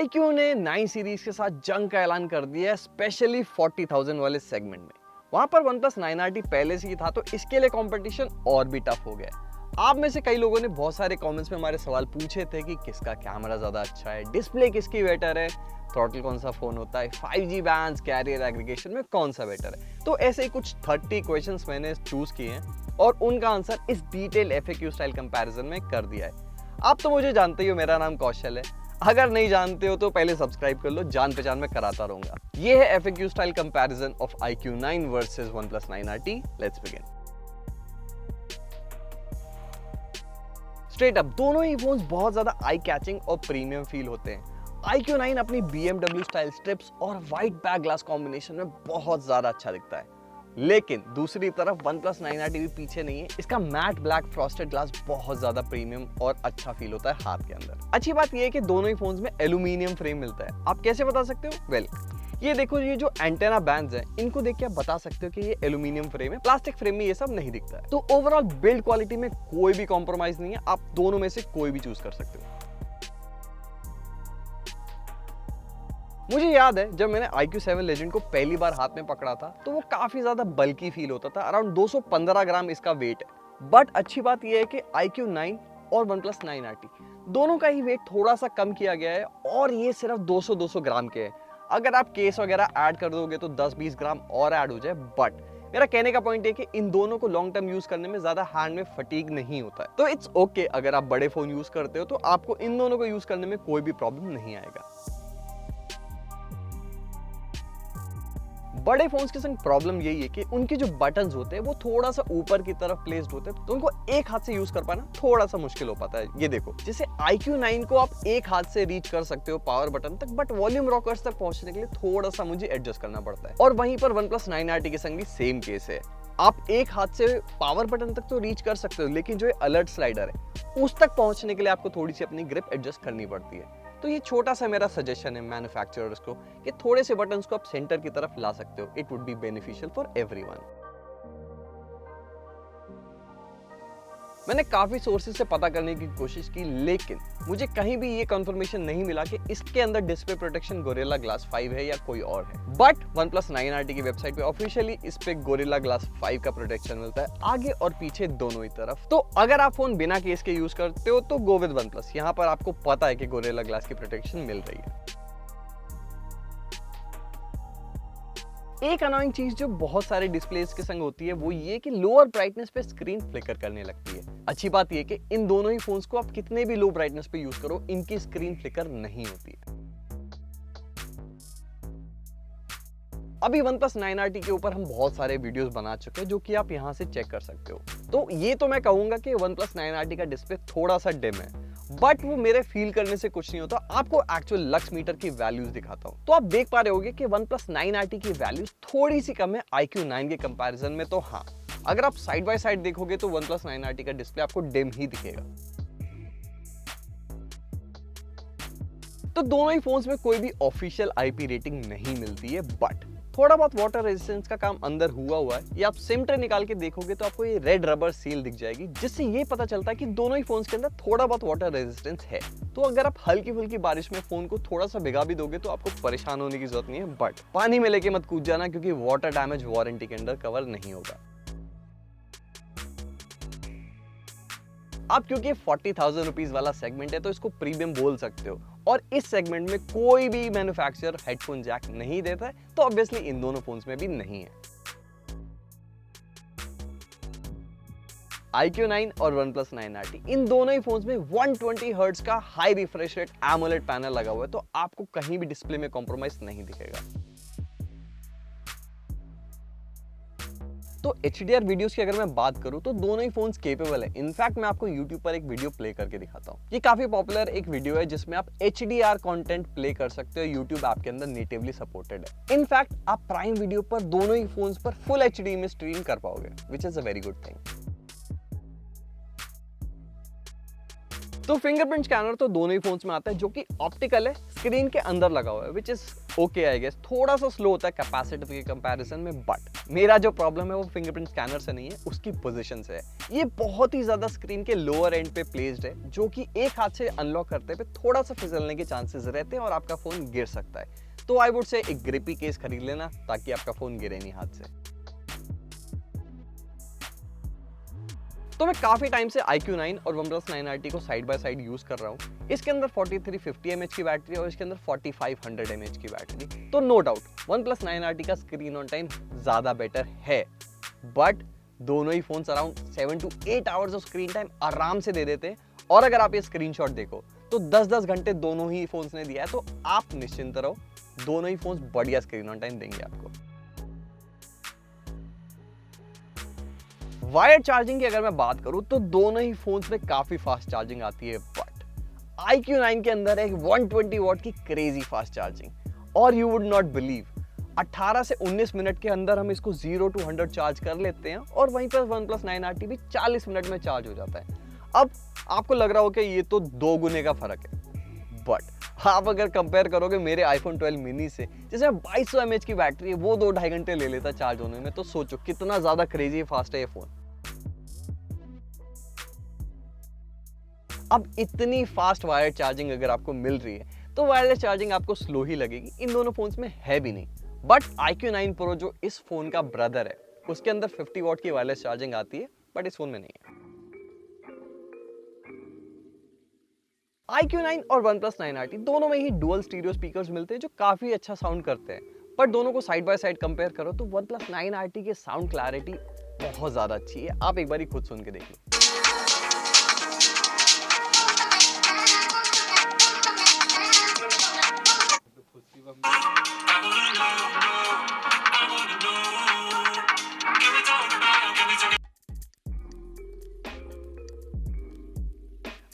iQOO ने 9 series के साथ जंग का ऐलान कर दिया है, स्पेशली 40,000 वाले सेगमेंट में। वहां पर OnePlus 9RT पहले से ही था, तो इसके लिए कंपटीशन और भी टफ हो गया। आप में से कई लोगों ने बहुत सारे कमेंट्स में हमारे सवाल पूछे थे कि किसका कैमरा ज्यादा अच्छा है, डिस्प्ले किसकी बेटर है, थ्रॉटल कौन सा फोन होता है, 5G बैंड्स, कैरियर एग्रीगेशन में कौन सा बेटर है। तो ऐसे ही कुछ 30 क्वेश्चंस मैंने चूज किए हैं और उनका आंसर इस डिटेल FAQ स्टाइल कंपैरिजन में कर दिया है। आप तो मुझे जानते ही हो, मेरा नाम कौशल है। अगर नहीं जानते हो तो पहले सब्सक्राइब कर लो, जान पहचान में कराता रहूंगा। ये है FAQ style comparison of iQOO 9 versus OnePlus 9RT। Let's begin. Straight up, दोनों ही फोन्स बहुत ज्यादा आई कैचिंग और प्रीमियम फील होते हैं। iQOO 9 अपनी BMW स्टाइल स्ट्रिप्स और वाइट बैक ग्लास कॉम्बिनेशन में बहुत ज्यादा अच्छा दिखता है, लेकिन दूसरी तरफ OnePlus 9RT भी पीछे नहीं है। इसका मैट ब्लैक फ्रॉस्टेड ग्लास बहुत ज्यादा प्रीमियम और अच्छा फील होता है हाथ के अंदर। अच्छी बात यह है कि दोनों ही फोन्स में एल्यूमिनियम फ्रेम मिलता है। आप कैसे बता सकते हो? वेल, ये देखो, ये जो एंटेना बैंड्स हैं, इनको देख के आप बता सकते हो कि ये एल्यूमिनियम फ्रेम है। प्लास्टिक फ्रेम में ये सब नहीं दिखता है। तो ओवरऑल बिल्ड क्वालिटी में कोई भी कॉम्प्रोमाइज नहीं है। आप दोनों में से कोई भी चूज कर सकते हो। मुझे याद है जब मैंने iQOO 7 Legend को पहली बार हाथ में पकड़ा था, तो वो काफी ज्यादा बल्की फील होता था। अराउंड 215 ग्राम इसका वेट है। बट अच्छी बात यह है कि iQOO 9 और OnePlus 9RT दोनों का ही वेट थोड़ा सा कम किया गया है और ये सिर्फ 200 ग्राम के है। अगर आप केस वगैरह ऐड कर दोगे तो 10-20 ग्राम और ऐड हो जाए। बट मेरा कहने का पॉइंट है कि इन दोनों को लॉन्ग टर्म यूज करने में ज्यादा हैंड में फटीग नहीं होता है। तो इट्स ओके, अगर आप बड़े फोन यूज करते हो तो आपको इन दोनों को यूज करने में कोई भी प्रॉब्लम नहीं आएगा। बड़े फोन्स के संग प्रॉब्लम यही है कि उनके जो बटन्स होते हैं वो थोड़ा सा ऊपर की तरफ प्लेस्ड होते हैं, तो उनको एक हाथ से यूज कर पाना थोड़ा सा मुश्किल हो पाता है। ये देखो, जैसे iQOO 9 को आप एक हाथ से रीच कर सकते हो पावर बटन तक, बट वॉल्यूम रॉकर्स तक पहुंचने के लिए थोड़ा सा मुझे एडजस्ट करना पड़ता है। और वहीं पर OnePlus 9RT के संग भी सेम केस है। आप एक हाथ से पावर बटन तक तो रीच कर सकते हो, लेकिन जो अलर्ट स्लाइडर है उस तक पहुंचने के लिए आपको थोड़ी सी अपनी ग्रिप एडजस्ट करनी पड़ती है। तो ये छोटा सा मेरा सजेशन है मैन्युफैक्चरर्स को कि थोड़े से बटन्स को आप सेंटर की तरफ ला सकते हो। It would be beneficial for everyone. मैंने काफी सोर्सेज से पता करने की कोशिश की, लेकिन मुझे कहीं भी ये कंफर्मेशन नहीं मिला कि इसके अंदर डिस्प्ले प्रोटेक्शन गोरिल्ला ग्लास 5 है या कोई और है। बट OnePlus 9RT की वेबसाइट पे ऑफिशियली इस पे गोरिल्ला ग्लास 5 का प्रोटेक्शन मिलता है, आगे और पीछे दोनों ही तरफ। तो अगर आप फोन बिना केस के यूज करते हो तो गो विद OnePlus। यहाँ पर आपको पता है कि गोरिल्ला ग्लास की प्रोटेक्शन मिल रही है। एक अनोइंग चीज जो बहुत सारे डिस्प्लेस के संग होती है वो ये कि लोअर ब्राइटनेस पे स्क्रीन फ्लिकर करने लगती है। अच्छी बात ये कि इन दोनों ही फोन्स को आप कितने भी लो ब्राइटनेस पे यूज करो, इनकी स्क्रीन फ्लिकर नहीं होती है। अभी OnePlus 9RT के ऊपर हम बहुत सारे वीडियोस बना चुके हैं जो कि आप यहां से चेक कर सकते हो। तो ये तो मैं कहूंगा कि OnePlus 9RT का डिस्प्ले थोड़ा सा डिम है, बट वो मेरे फील करने से कुछ नहीं होता। आपको एक्चुअल लक्स मीटर की वैल्यूज दिखाता हूं, तो आप देख पा रहे होगे कि OnePlus 9RT की वैल्यूज थोड़ी सी कम है iQOO 9 के कंपैरिजन में। तो हाँ, अगर आप साइड बाय साइड देखोगे तो OnePlus 9RT का डिस्प्ले आपको डिम ही दिखेगा। तो दोनों ही फोन्स में कोई भी ऑफिशियल IP रेटिंग नहीं मिलती है, बट थोड़ा बहुत वाटर रेजिस्टेंस का काम अंदर हुआ है। ये आप सिम ट्रे निकाल के देखोगे तो आपको ये रेड रबर सील दिख जाएगी, जिससे ये पता चलता है कि दोनों ही फोन्स के अंदर थोड़ा बहुत वाटर रेजिस्टेंस है। तो अगर आप हल्की फुल्की बारिश में फोन को थोड़ा सा भिगा भी दोगे तो आपको परेशान होने की जरूरत नहीं है। बट पानी में लेके मत कूद जाना, क्योंकि वाटर डैमेज वारंटी के अंदर कवर नहीं होगा। आप क्योंकि 40,000 रुपीज वाला सेगमेंट है तो इसको प्रीमियम बोल सकते हो, और इस सेगमेंट में कोई भी मैन्युफैक्चरर हेडफोन जैक नहीं देता है, तो ऑब्वियसली इन दोनों फोन्स में भी नहीं है। iQOO 9 और OnePlus 9RT इन दोनों ही फोन्स में 120 हर्ट्ज का high refresh rate AMOLED panel लगा हुआ है, तो आपको कहीं भी डिस्प्ले में कॉम्प्रोमाइज नहीं दिखेगा। तो HDR वीडियोस की अगर मैं बात करूं तो दोनों ही फोन्स केपेबल है। इनफैक्ट मैं आपको YouTube पर एक वीडियो प्ले करके दिखाता हूं। ये काफी पॉपुलर एक वीडियो है जिसमें आप HDR कंटेंट प्ले कर सकते हो। YouTube ऐप के अंदर नेटिवली सपोर्टेड है। इनफैक्ट आप प्राइम वीडियो पर दोनों ही फोन्स पर फुल HD में स्ट्रीम कर पाओगे, which is a very good thing. तो फिंगरप्रिंट स्कैनर तो दोनों ही फोन्स में आता है, जो कि ऑप्टिकल है, स्क्रीन के अंदर लगा हुआ है, which is okay I guess. थोड़ा सा स्लो होता है कैपेसिटिव के कंपैरिजन में, बट मेरा जो प्रॉब्लम है वो फिंगरप्रिंट स्कैनर से नहीं है, उसकी पोजीशन से है। ये बहुत ही ज्यादा स्क्रीन के लोअर एंड पे प्लेस्ड है, जो कि एक हाथ से अनलॉक करते पे थोड़ा सा फिसलने के चांसेस रहते हैं और आपका फोन गिर सकता है। तो आई वुड से एक ग्रिपी केस खरीद लेना ताकि आपका फोन गिरे नहीं हाथ से। तो मैं काफी टाइम से iQOO 9 और OnePlus 9RT को साइड बाय साइड यूज कर रहा हूँ। इसके अंदर 4350 mAh की बैटरी और इसके अंदर 4500 mAh की बैटरी। तो नो डाउट OnePlus 9RT का स्क्रीन ऑन टाइम ज्यादा बेटर है, बट दोनों ही phones around 7 to 8 hours off screen time आराम से दे देते हैं। और अगर आप ये स्क्रीनशॉट देखो तो 10-10 घंटे दोनों ही फोन्स ने दिया है, तो आप निश्चिंत रहो, दोनों ही फोन्स बढ़िया स्क्रीन ऑन टाइम देंगे आपको। वायर चार्जिंग की अगर मैं बात करूं तो दोनों ही फोन्स में काफी फास्ट चार्जिंग आती है, बट iQOO 9 के अंदर है 120 वॉट की क्रेजी फास्ट चार्जिंग। और यू वुड नॉट बिलीव 18 से 19 मिनट के अंदर हम इसको 0 to 100 चार्ज कर लेते हैं, और वहीं पर OnePlus 9RT भी 40 मिनट में चार्ज हो जाता है। अब आपको लग रहा हो कि ये तो 2 गुने का फर्क है, बट आप अगर कंपेयर करोगे मेरे iPhone 12 mini से, जिसमें 2200 mAh की बैटरी है, वो 2-2.5 घंटे ले लेता चार्ज होने में, तो सोचो कितना ज्यादा क्रेजी फास्ट है ये फोन। अब इतनी फास्ट वायर चार्जिंग अगर आपको मिल रही है तो वायरलेस चार्जिंग आपको स्लो ही लगेगी, इन दोनों फोन्स में है भी नहीं। बट iQOO 9 Pro जो इस फोन का ब्रदर है, उसके अंदर 50 वॉट की वायरलेस चार्जिंग आती है, बट इस फोन में नहीं है। iQOO 9 और OnePlus 9RT दोनों में ही डुअल स्टीरियो स्पीकर्स मिलते हैं, जो काफी अच्छा साउंड करते हैं। पर दोनों को साइड बाय साइड कंपेयर करो तो OnePlus 9RT की साउंड क्लैरिटी बहुत ज्यादा अच्छी है, आप एक बार खुद सुन के देखिए।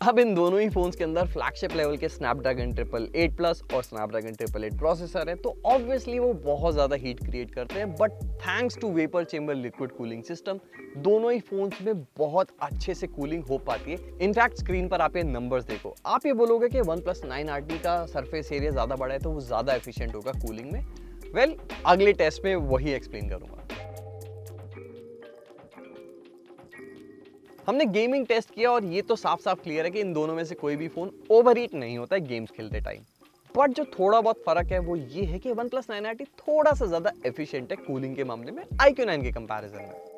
अब इन दोनों ही फोन्स के अंदर फ्लैगशिप लेवल के स्नैपड्रैगन 888 प्लस और स्नैपड्रैगन 888 प्रोसेसर है, तो ऑब्वियसली वो बहुत ज्यादा हीट क्रिएट करते हैं, but thanks to vapour chamber liquid cooling system दोनों ही फोन्स में बहुत अच्छे से कूलिंग हो पाती है। इनफैक्ट स्क्रीन पर आप ये नंबर्स देखो, आप ये बोलोगे कि OnePlus 9RT का सरफेस एरिया ज्यादा बड़ा है तो वो ज्यादा एफिशिएंट होगा कूलिंग में। वेल, अगले टेस्ट में वही एक्सप्लेन करूंगा। हमने गेमिंग टेस्ट किया और ये तो साफ साफ क्लियर है कि इन दोनों में से कोई भी फोन ओवरहीट नहीं होता है गेम्स खेलते टाइम। बट जो थोड़ा बहुत फर्क है वो ये है कि OnePlus 9RT थोड़ा सा ज्यादा एफिशिएंट है कूलिंग के मामले में iQOO 9 के कंपैरिजन में।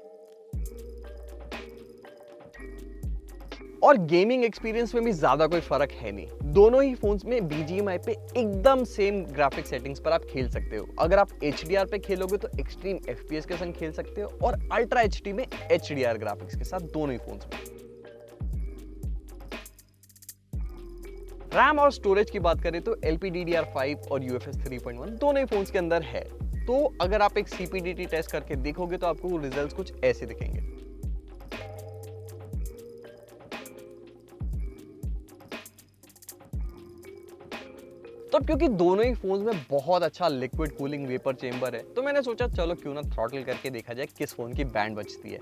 और गेमिंग एक्सपीरियंस में भी ज्यादा कोई फर्क है नहीं। दोनों ही फोन्स में BGMI पे एकदम सेम ग्राफिक सेटिंग्स पर आप खेल सकते हो। अगर आप HDR पे खेलोगे तो एक्सट्रीम FPS के संग खेल सकते हो, और अल्ट्रा HD में HDR ग्राफिक्स के साथ दोनों ही फोन्स में। रैम और स्टोरेज की बात करें तो LPDDR5 और UFS 3.1 दोनों ही फोन्स के अंदर है। तो अगर आप एक CPDT टेस्ट करके देखोगे तो आपको रिजल्ट्स कुछ ऐसे दिखेंगे। तो क्योंकि दोनों ही फोन्स में बहुत अच्छा लिक्विड कूलिंग वेपर चेंबर है, तो मैंने सोचा चलो क्यों ना थ्रॉटल करके देखा जाए किस फोन की बैंड बजती है।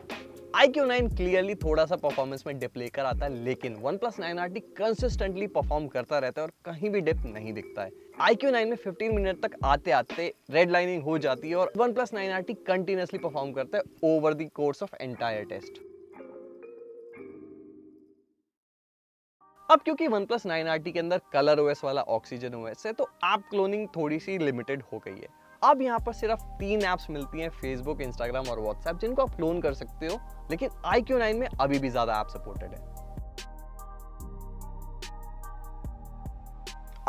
iQOO 9 क्लियरली थोड़ा सा परफॉर्मेंस में डिप लेकर आता है, लेकिन OnePlus 9RT कंसिस्टेंटली परफॉर्म करता रहता है और कहीं भी डिप नहीं दिखता है। iQOO 9 में 15 मिनट तक आते आते रेड लाइनिंग हो जाती है, और OnePlus 9RT कंटिन्यूअसली परफॉर्म करता है over the course of entire test. अब क्योंकि OnePlus 9RT के अंदर कलर OS वाला ऑक्सीजन OS है, तो ऐप क्लोनिंग थोड़ी सी लिमिटेड हो गई है। अब यहाँ पर सिर्फ 3 ऐप्स मिलती हैं, फेसबुक, इंस्टाग्राम और व्हाट्सएप, जिनको आप क्लोन कर सकते हो, लेकिन iQOO 9 में अभी भी ज्यादा ऐप सपोर्टेड है।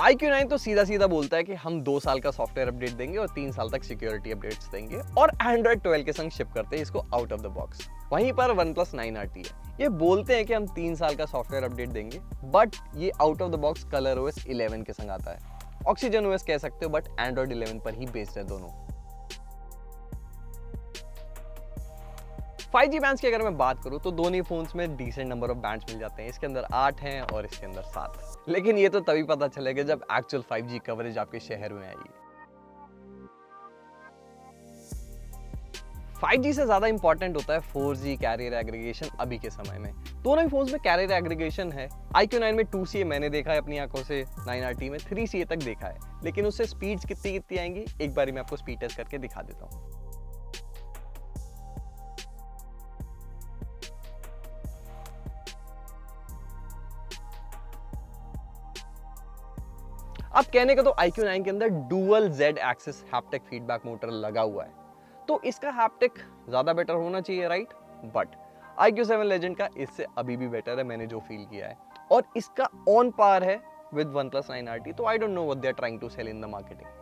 iQOO 9 तो सीधा सीधा बोलता है कि हम 2 साल का सॉफ्टवेयर अपडेट देंगे और 3 साल तक सिक्योरिटी अपडेट्स देंगे, और Android 12 के संग शिप करते हैं इसको आउट ऑफ द बॉक्स। वहीं पर OnePlus 9RT है, ये बोलते हैं कि हम 3 साल का सॉफ्टवेयर अपडेट देंगे, बट ये out of the box colour OS 11 के संग आता है। ऑक्सीजन OS कह सकते हो, बट Android 11 पर ही बेस्ड है दोनों। 5G बैंड्स की अगर मैं बात करूं तो दोनों फोन्स में डिसेंट नंबर ऑफ बैंड्स मिल जाते हैं। इसके अंदर 8 हैं और इसके अंदर 7। लेकिन ये तो तभी पता चलेगा जब एक्चुअल 5G कवरेज आपके शहर में आएगी। 5G से ज़्यादा इंपॉर्टेंट होता है 4G कैरियर एग्रीगेशन अभी के समय में। दोनों ही फोन्स में कैरियर एग्रीगेशन है। iQOO 9 में 2CA मैंने देखा है अपनी आंखों से, 9RT में 3CA तक देखा है, लेकिन उससे स्पीड्स कितनी आएंगी एक बार मैं आपको स्पीड टेस्ट करके दिखा देता हूँ। अब कहने का तो iQOO 9 के अंदर dual Z axis haptic feedback motor लगा हुआ है, तो इसका हैप्टिक ज्यादा बेटर होना चाहिए, राइट? बट iQOO 7 लेजेंड का इससे अभी भी बेटर है, मैंने जो फील किया है, और इसका ऑन पार है विद OnePlus 9RT। तो I don't know what they are trying to sell in the marketing.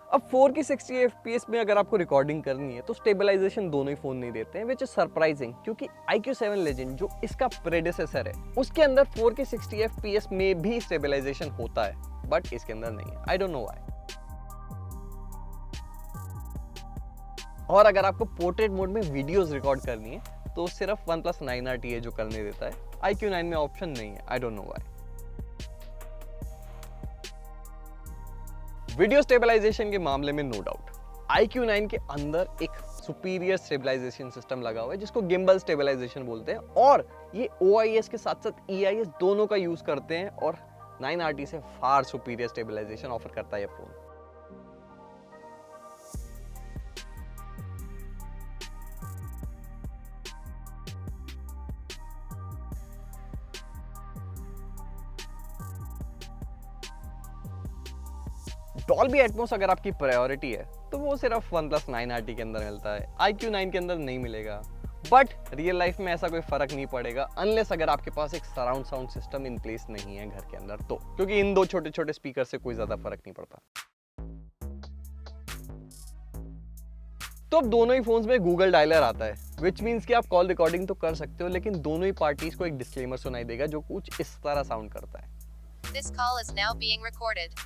अब 4K 60 FPS में अगर आपको रिकॉर्डिंग करनी है तो स्टेबलाइजेशन दोनों ही फोन नहीं देते हैं, विच इज सरप्राइजिंग, क्योंकि iQOO 7 लेजेंड जो इसका प्रेडेसेसर है उसके अंदर 4K 60 FPS में भी स्टेबलाइजेशन होता है, बट इसके अंदर नहीं है। I don't know why. और अगर आपको पोर्ट्रेट मोड में वीडियोस रिकॉर्ड करनी है तो सिर्फ OnePlus 9RT है जो करने देता है, iQOO 9 में ऑप्शन नहीं है। I don't know why. Video stabilisation के मामले में नो डाउट iQOO 9 के अंदर एक सुपीरियर स्टेबलाइजेशन सिस्टम लगा हुआ है जिसको गिम्बल स्टेबलाइजेशन बोलते हैं, और ये OIS के साथ साथ EIS दोनों का यूज करते हैं, और 9RT से फार सुपीरियर स्टेबलाइजेशन ऑफर करता है ये फोन। डॉल्बी एटमॉस अगर आपकी प्रायोरिटी है तो वो सिर्फ OnePlus 9RT के अंदर मिलता है, iQOO 9 के अंदर नहीं मिलेगा। बट रियल लाइफ में ऐसा कोई फर्क नहीं पड़ेगा अनलेस अगर आपके पास एक surround sound system in place नहीं है घर के अंदर, तो क्योंकि इन दो छोटे छोटे स्पीकर से कोई ज्यादा फर्क नहीं पड़ता। तो अब दोनों ही फोन्स में गूगल डायलर आता है, विच मीन्स कि आप कॉल रिकॉर्डिंग तो कर सकते हो, लेकिन दोनों ही पार्टीज को एक डिस्क्लेमर सुनाई देगा जो कुछ इस तरह साउंड करता है। This call is now being recorded.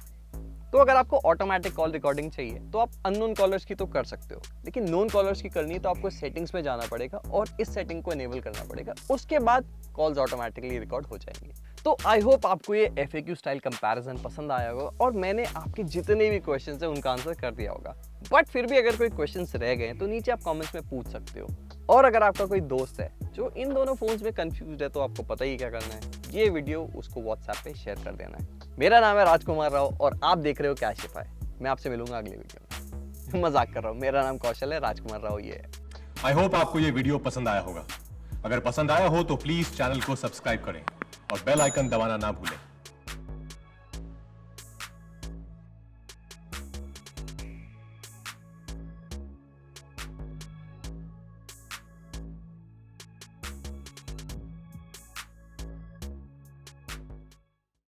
तो अगर आपको ऑटोमेटिक कॉल रिकॉर्डिंग चाहिए तो आप अननोन कॉलर्स की तो कर सकते हो, लेकिन नोन कॉलर्स की करनी है तो आपको सेटिंग्स में जाना पड़ेगा और इस सेटिंग को एनेबल करना पड़ेगा, उसके बाद कॉल्स ऑटोमेटिकली रिकॉर्ड हो जाएंगी। तो आई होप आपको ये FAQ स्टाइल कंपैरिजन पसंद आया होगा और मैंने आपके जितने भी क्वेश्चंस हैं उनका आंसर कर दिया होगा। बट फिर भी अगर कोई क्वेश्चंस रह गए तो नीचे आप कमेंट्स में पूछ सकते हो, और अगर आपका कोई दोस्त है जो इन दोनों फोन्स में कंफ्यूज है तो आपको पता ही क्या करना है, ये वीडियो उसको WhatsApp पे शेयर कर देना है। मेरा नाम है राजकुमार राव और आप देख रहे हो कैशिफाई। मैं आपसे मिलूंगा अगले वीडियो में। मजाक कर रहा हूँ, मेरा नाम कौशल है, राजकुमार राव ये है। आई होप आपको ये वीडियो पसंद आया होगा। अगर पसंद आया हो तो प्लीज चैनल को सब्सक्राइब करें और बेल आइकन दबाना ना भूलें।